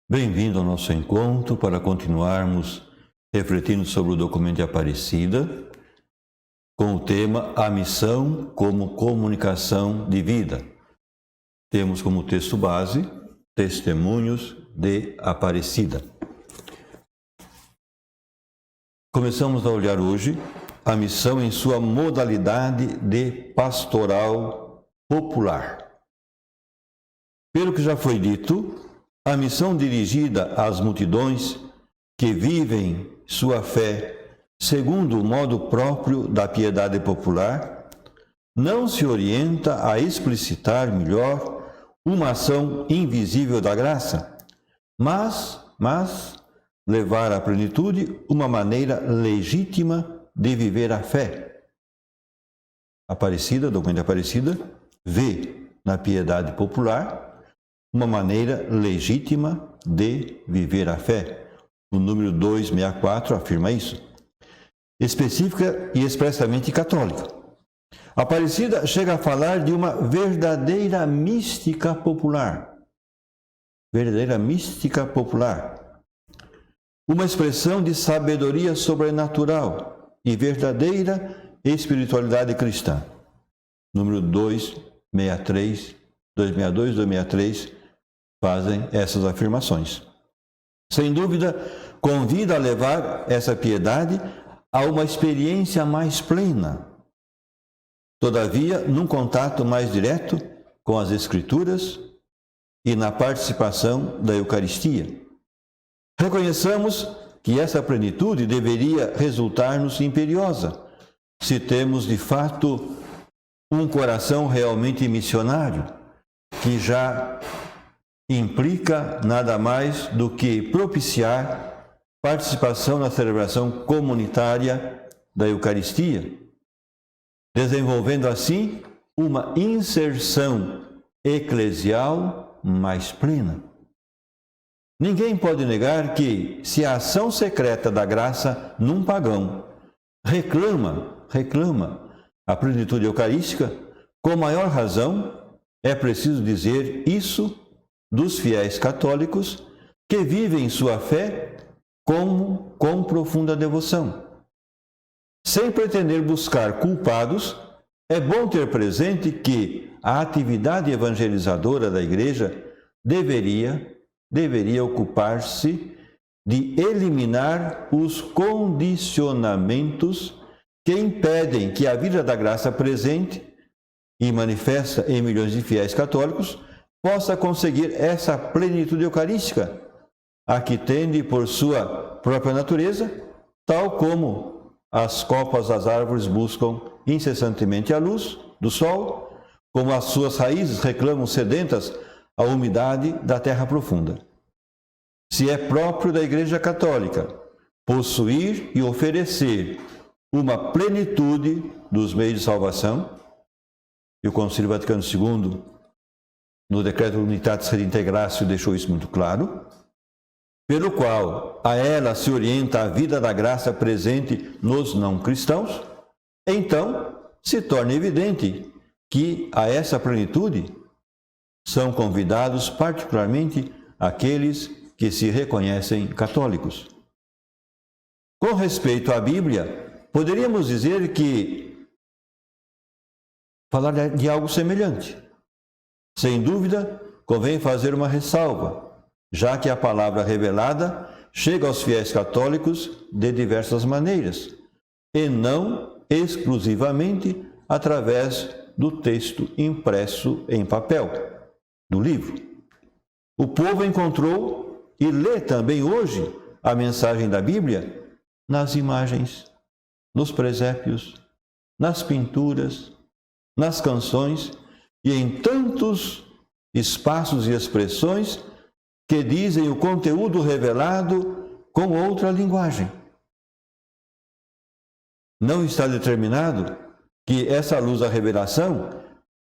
Bem-vindo ao nosso encontro para continuarmos refletindo sobre o documento de Aparecida com o tema A Missão como Comunicação de Vida. Temos como texto base Testemunhos de Aparecida. Começamos a olhar hoje a missão em sua modalidade de pastoral popular. Pelo que já foi dito, a missão dirigida às multidões que vivem sua fé segundo o modo próprio da piedade popular não se orienta a explicitar melhor uma ação invisível da graça, mas levar à plenitude uma maneira legítima de viver a fé. Aparecida, documento de Aparecida, vê na piedade popular uma maneira legítima de viver a fé. O número 264 afirma isso. Específica e expressamente católica. Aparecida chega a falar de uma verdadeira mística popular. Verdadeira mística popular. Uma expressão de sabedoria sobrenatural e verdadeira espiritualidade cristã. Número 263, 262, 263 fazem essas afirmações. Sem dúvida, convida a levar essa piedade a uma experiência mais plena. Todavia, num contato mais direto com as Escrituras e na participação da Eucaristia. Reconheçamos que essa plenitude deveria resultar-nos imperiosa, se temos de fato um coração realmente missionário, que já implica nada mais do que propiciar participação na celebração comunitária da Eucaristia, desenvolvendo assim uma inserção eclesial mais plena. Ninguém pode negar que, se a ação secreta da graça num pagão reclama a plenitude eucarística, com maior razão é preciso dizer isso dos fiéis católicos que vivem sua fé com profunda devoção. Sem pretender buscar culpados, é bom ter presente que a atividade evangelizadora da Igreja deveria ocupar-se de eliminar os condicionamentos que impedem que a vida da graça presente e manifesta em milhões de fiéis católicos possa conseguir essa plenitude eucarística, a que tende por sua própria natureza, tal como as copas das árvores buscam incessantemente a luz do sol, como as suas raízes reclamam sedentas a umidade da terra profunda. Se é próprio da Igreja Católica possuir e oferecer uma plenitude dos meios de salvação, e o Concílio Vaticano II, no Decreto Unitatis Redintegratio, deixou isso muito claro, pelo qual a ela se orienta a vida da graça presente nos não cristãos, então se torna evidente que a essa plenitude são convidados particularmente aqueles que se reconhecem católicos. Com respeito à Bíblia, poderíamos dizer que falar de algo semelhante. Sem dúvida, convém fazer uma ressalva, já que a palavra revelada chega aos fiéis católicos de diversas maneiras, e não exclusivamente através do texto impresso em papel, do livro. O povo encontrou e lê também hoje a mensagem da Bíblia nas imagens, nos presépios, nas pinturas, nas canções e em tantos espaços e expressões que dizem o conteúdo revelado com outra linguagem. Não está determinado que essa luz da revelação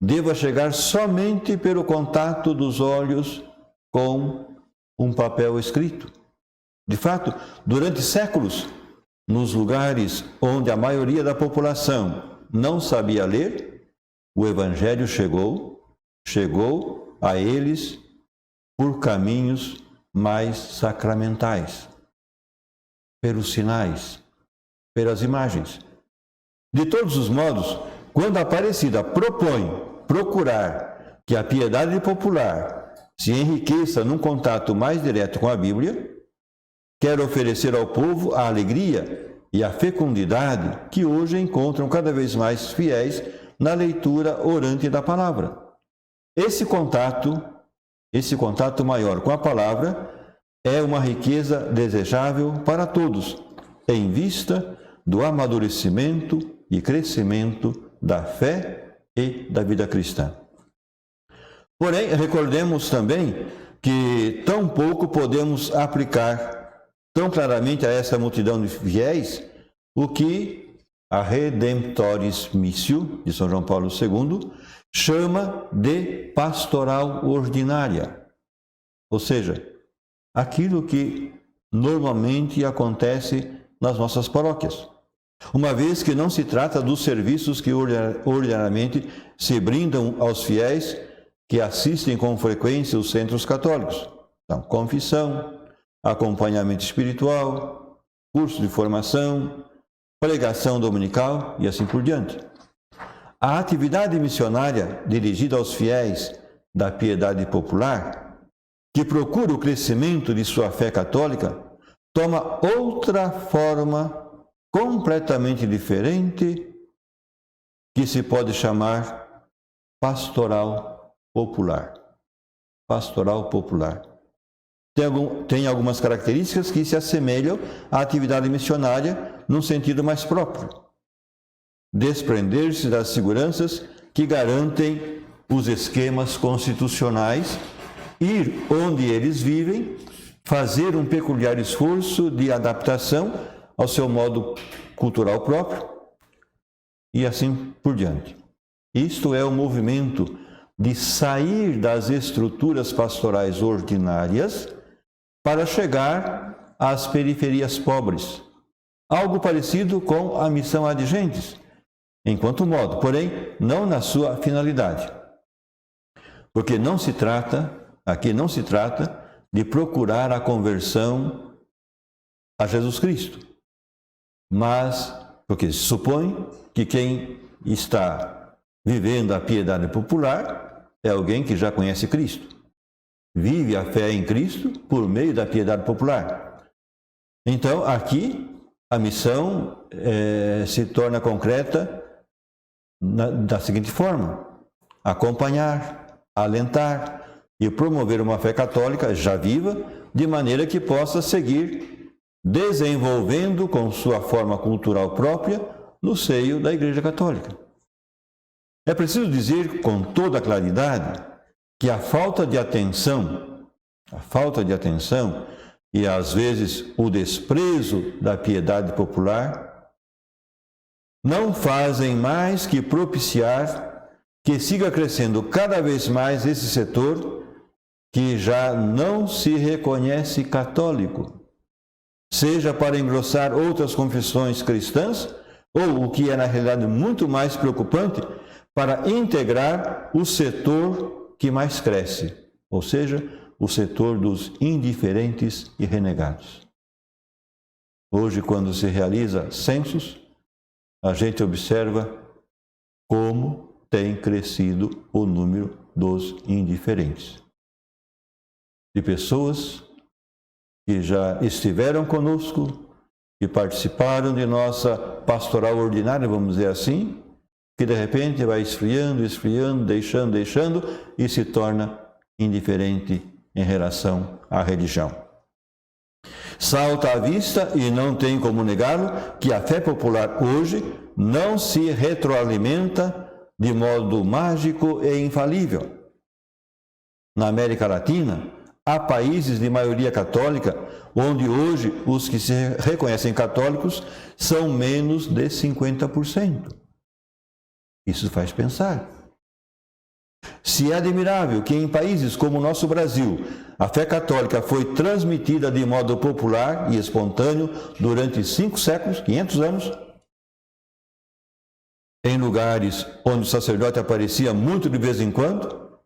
deva chegar somente pelo contato dos olhos com um papel escrito. De fato, durante séculos, nos lugares onde a maioria da população não sabia ler, o Evangelho chegou a eles por caminhos mais sacramentais, pelos sinais, pelas imagens. De todos os modos, quando a Aparecida propõe procurar que a piedade popular se enriqueça num contato mais direto com a Bíblia, quer oferecer ao povo a alegria e a fecundidade que hoje encontram cada vez mais fiéis na leitura orante da palavra. Esse contato maior com a palavra é uma riqueza desejável para todos, em vista do amadurecimento e crescimento da fé e da vida cristã. Porém, recordemos também que tão pouco podemos aplicar tão claramente a essa multidão de fiéis o que a Redemptoris Missio, de São João Paulo II, chama de pastoral ordinária, ou seja, aquilo que normalmente acontece nas nossas paróquias, uma vez que não se trata dos serviços que ordinariamente se brindam aos fiéis que assistem com frequência os centros católicos. Então, confissão, acompanhamento espiritual, curso de formação, pregação dominical e assim por diante. A atividade missionária dirigida aos fiéis da piedade popular, que procura o crescimento de sua fé católica, toma outra forma completamente diferente, que se pode chamar pastoral popular. Pastoral popular. Tem algumas características que se assemelham à atividade missionária num sentido mais próprio. Desprender-se das seguranças que garantem os esquemas constitucionais, ir onde eles vivem, fazer um peculiar esforço de adaptação ao seu modo cultural próprio e assim por diante. Isto é o movimento de sair das estruturas pastorais ordinárias para chegar às periferias pobres. Algo parecido com a missão Ad Gentes, enquanto modo, porém, não na sua finalidade. Porque aqui não se trata de procurar a conversão a Jesus Cristo, mas porque se supõe que quem está vivendo a piedade popular é alguém que já conhece Cristo. Vive a fé em Cristo por meio da piedade popular. Então, aqui, a missão se torna concreta da seguinte forma: acompanhar, alentar e promover uma fé católica já viva, de maneira que possa seguir desenvolvendo com sua forma cultural própria no seio da Igreja Católica. É preciso dizer com toda claridade que a falta de atenção e às vezes o desprezo da piedade popular não fazem mais que propiciar que siga crescendo cada vez mais esse setor que já não se reconhece católico, seja para engrossar outras confissões cristãs ou, o que é na realidade muito mais preocupante, para integrar o setor que mais cresce, ou seja, o setor dos indiferentes e renegados. Hoje, quando se realiza censos, a gente observa como tem crescido o número dos indiferentes. De pessoas que já estiveram conosco, que participaram de nossa pastoral ordinária, vamos dizer assim, que de repente vai esfriando, deixando e se torna indiferente em relação à religião. Salta à vista, e não tem como negá-lo, que a fé popular hoje não se retroalimenta de modo mágico e infalível. Na América Latina, há países de maioria católica onde hoje os que se reconhecem católicos são menos de 50%. Isso faz pensar. Se é admirável que em países como o nosso Brasil, a fé católica foi transmitida de modo popular e espontâneo durante 5 séculos, 500 anos, em lugares onde o sacerdote aparecia muito de vez em quando,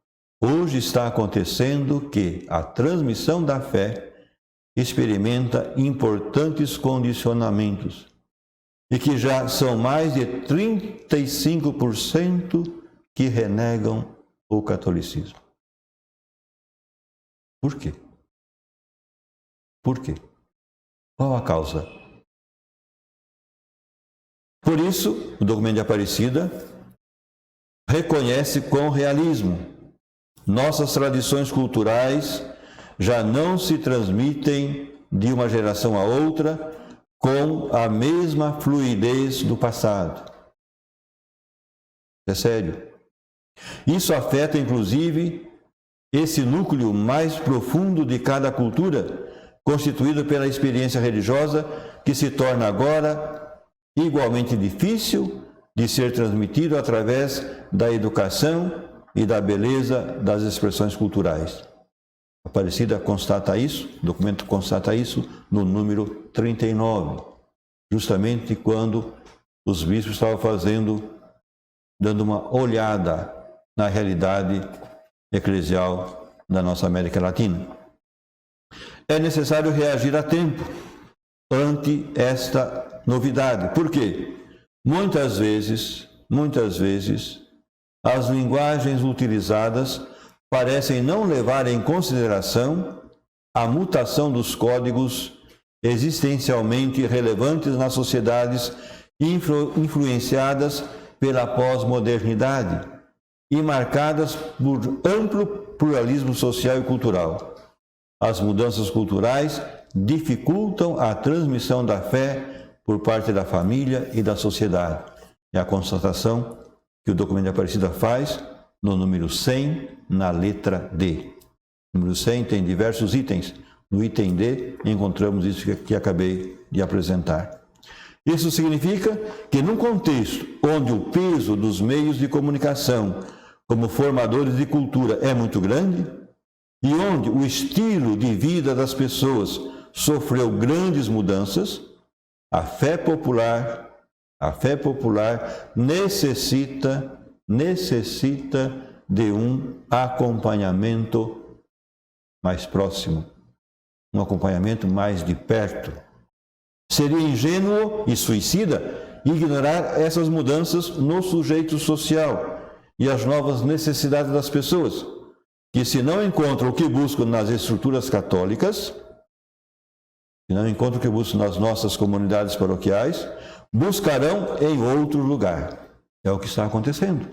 hoje está acontecendo que a transmissão da fé experimenta importantes condicionamentos e que já são mais de 35% que renegam o catolicismo. Por quê? Por quê? Qual a causa? Por isso, o documento de Aparecida reconhece com realismo: nossas tradições culturais já não se transmitem de uma geração a outra com a mesma fluidez do passado. É sério. Isso afeta, inclusive, esse núcleo mais profundo de cada cultura, constituído pela experiência religiosa, que se torna agora igualmente difícil de ser transmitido através da educação e da beleza das expressões culturais. A Aparecida constata isso, o documento constata isso no número 39, justamente quando os bispos estavam dando uma olhada na realidade eclesial da nossa América Latina. É necessário reagir a tempo ante esta novidade. Por quê? Muitas vezes, as linguagens utilizadas parecem não levar em consideração a mutação dos códigos existencialmente relevantes nas sociedades influenciadas pela pós-modernidade e marcadas por amplo pluralismo social e cultural. As mudanças culturais dificultam a transmissão da fé por parte da família e da sociedade. É a constatação que o documento de Aparecida faz no número 100, na letra D. O número 100 tem diversos itens. No item D, encontramos isso que acabei de apresentar. Isso significa que, num contexto onde o peso dos meios de comunicação como formadores de cultura é muito grande, e onde o estilo de vida das pessoas sofreu grandes mudanças, a fé popular necessita de um acompanhamento mais próximo, um acompanhamento mais de perto. Seria ingênuo e suicida ignorar essas mudanças no sujeito social e as novas necessidades das pessoas, que se não encontram o que buscam nas estruturas católicas, se não encontram o que buscam nas nossas comunidades paroquiais, buscarão em outro lugar. É o que está acontecendo.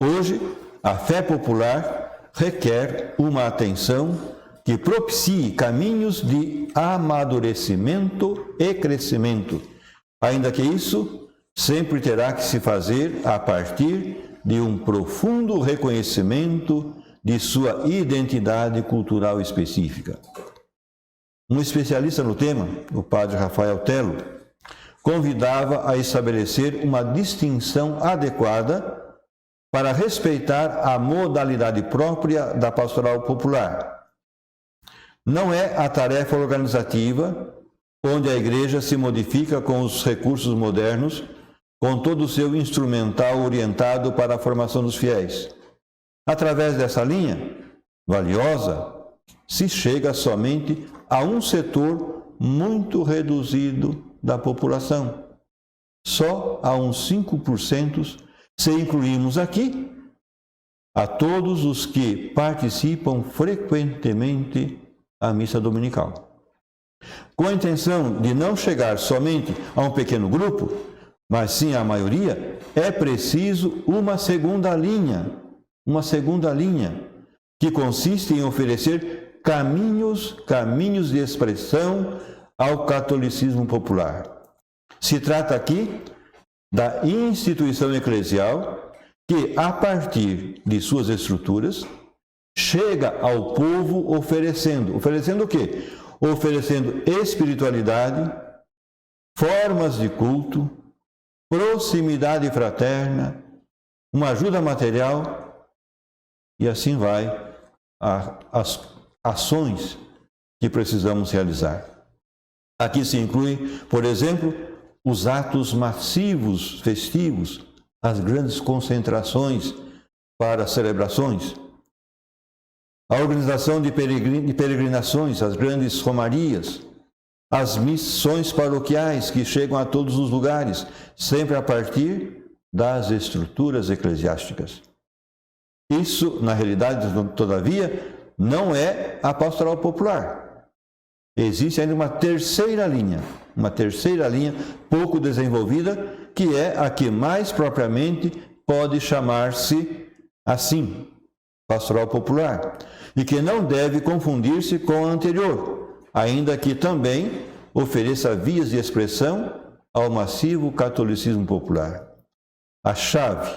Hoje, a fé popular requer uma atenção que propicie caminhos de amadurecimento e crescimento, ainda que isso sempre terá que se fazer a partir de um profundo reconhecimento de sua identidade cultural específica. Um especialista no tema, o padre Rafael Tello, convidava a estabelecer uma distinção adequada para respeitar a modalidade própria da pastoral popular. Não é a tarefa organizativa, onde a Igreja se modifica com os recursos modernos, com todo o seu instrumental orientado para a formação dos fiéis. Através dessa linha valiosa, se chega somente a um setor muito reduzido da população. Só a uns 5%, se incluirmos aqui a todos os que participam frequentemente à missa dominical. Com a intenção de não chegar somente a um pequeno grupo, mas sim à maioria, é preciso uma segunda linha, que consiste em oferecer caminhos de expressão ao catolicismo popular. Se trata aqui da instituição eclesial que, a partir de suas estruturas, chega ao povo oferecendo o quê? Oferecendo espiritualidade, formas de culto, proximidade fraterna, uma ajuda material e assim vai as ações que precisamos realizar. Aqui se inclui, por exemplo, os atos massivos festivos, as grandes concentrações para celebrações, a organização de peregrinações, as grandes romarias, as missões paroquiais que chegam a todos os lugares, sempre a partir das estruturas eclesiásticas. Isso, na realidade, todavia, não é a pastoral popular. Existe ainda uma terceira linha pouco desenvolvida, que é a que mais propriamente pode chamar-se assim, pastoral popular, e que não deve confundir-se com a anterior, ainda que também ofereça vias de expressão ao massivo catolicismo popular. A chave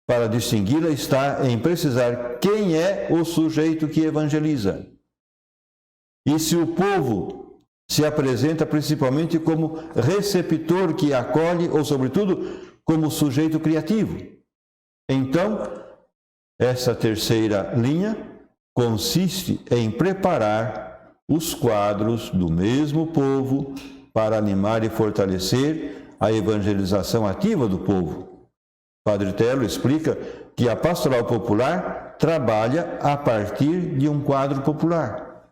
para distingui-la está em precisar quem é o sujeito que evangeliza. E se o povo se apresenta principalmente como receptor que acolhe, ou sobretudo como sujeito criativo, então essa terceira linha consiste em preparar os quadros do mesmo povo para animar e fortalecer a evangelização ativa do povo. Padre Tello explica que a pastoral popular trabalha a partir de um quadro popular,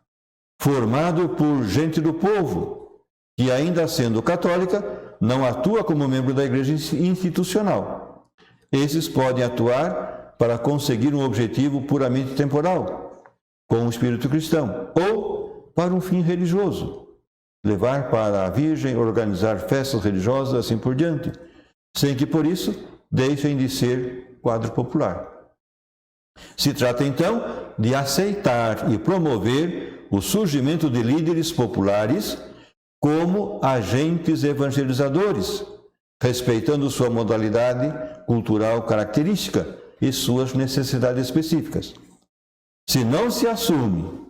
formado por gente do povo, que ainda sendo católica, não atua como membro da igreja institucional. Esses podem atuar para conseguir um objetivo puramente temporal, com o espírito cristão, ou para um fim religioso, levar para a Virgem, organizar festas religiosas, assim por diante, sem que por isso deixem de ser quadro popular. Se trata então de aceitar e promover o surgimento de líderes populares como agentes evangelizadores, respeitando sua modalidade cultural característica e suas necessidades específicas. Se não se assume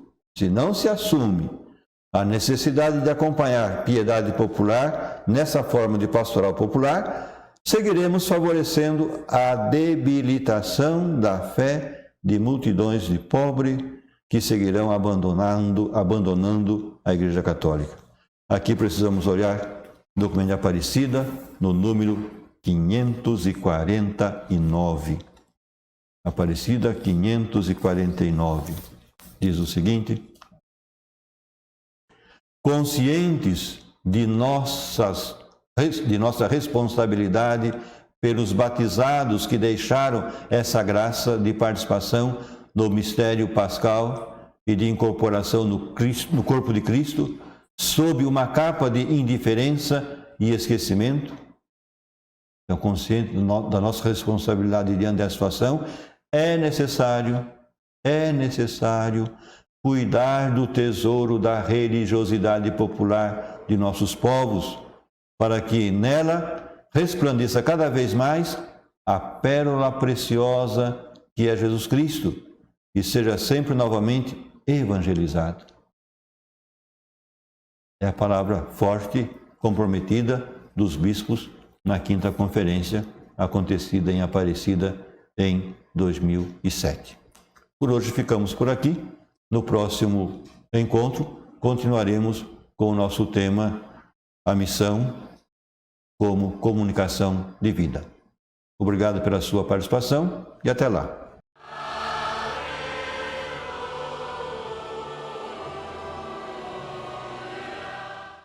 a necessidade de acompanhar piedade popular nessa forma de pastoral popular, seguiremos favorecendo a debilitação da fé de multidões de pobres que seguirão abandonando a Igreja Católica. Aqui precisamos olhar no documento de Aparecida, no número 549. Aparecida 549. Diz o seguinte: conscientes de nossa responsabilidade pelos batizados que deixaram essa graça de participação no mistério pascal e de incorporação no corpo de Cristo, sob uma capa de indiferença e esquecimento. Então, consciente da nossa responsabilidade diante da situação, é necessário cuidar do tesouro da religiosidade popular de nossos povos, para que nela resplandeça cada vez mais a pérola preciosa que é Jesus Cristo e seja sempre novamente evangelizado. É a palavra forte, comprometida dos bispos na 5ª conferência acontecida em Aparecida em 2007. Por hoje ficamos por aqui. No próximo encontro continuaremos com o nosso tema, a missão como comunicação de vida. Obrigado pela sua participação e até lá.